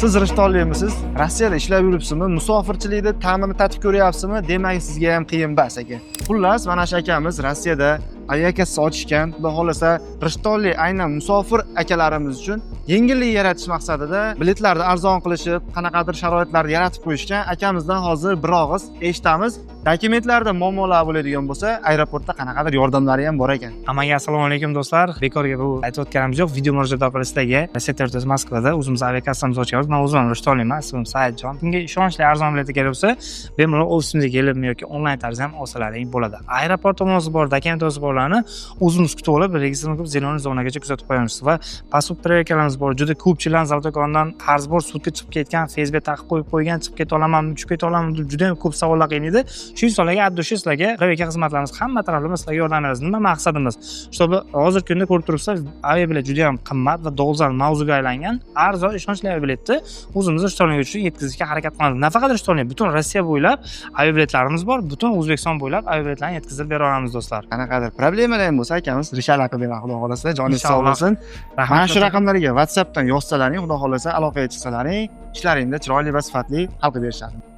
Siz Rishtonlimiz, Rossiyada ishlab yuribsizmi, musofirchilikda ta'mini tatib ko'ryapsizmi? Demak, sizga ham qiyin bas aka. Xullas, mana shu akamiz Rossiyada aviakassasi ochishgan. Xudo xolasa, Rishtonlik aynan musofir akalarimiz uchun yengillik yaratish maqsadida biletlarni arzon qilishib, qanaqadir sharoitlarni yaratib qo'yishgan. Akamizdan hozir bir og'iz eshitamiz. Dokumentlarda muammolar bo'ladigan bo'lsa, aeroportda qanaqadir yordamlari ham bor ekan. Hammaga assalomu alaykum do'stlar. Bekorga bu aytayotganimiz yo'q. Video murojaat orqalisidagi Rossiya territoriyasi Moskvada o'zimiz aviakassamizni ochganmiz. Men o'zim Rishtonlikman, ismim Saidjon. Bunga ishonchli arzon bileti kerak bo'lsa, bemalol ofisimizga kelib yoki onlayn tarzda ham olsalaring bo'ladi. Aeroport tomonimiz bor, dokumentimiz borlarni o'zimiz kutib olib, registrni qilib, zeleniy zonagacha kuzatib qo'yamiz va pasport preverkalarimiz bor. Juda ko'pchilar avtokondan qarz bor, sudga chiqib ketgan, Facebook taqib qo'yib qo'ygan, chiqib keta olamanmi, tushib keta olamanmi deb juda ham ko'p savollar qiynaydi. Shu insonlarga addushi sizlarga preverka xizmatlarimiz hamma taraflama sizlarga yordam beramiz. Nima maqsadimiz? Чтобы hozirgi kunda ko'rib turibsiz, aviabilet juda ham qimmat va dolzarb mavzuga aylangan. Arzon ishonchli aviabiletni o'zimiz Rishtonga uchun yetkazishga harakat qilamiz. Nafaqat Rishtonga, butun Rossiya bo'ylab aviabiletlarimiz bor. Butun O'zbekiston bo'ylab aviabiletlarni yetkazib bera olamiz do'stlar. Qanaqadir problemalar ham bo'lsa, akamiz rishala qilib beradi, xudo xolasa. Joningiz sog' bo'lsin. Mana shu raqamlarga WhatsAppdan yozsalaring, xudo xolasa aloqaga chiqsalaring, ishlaringni chiroyli va sifatli hal qilib berishadi.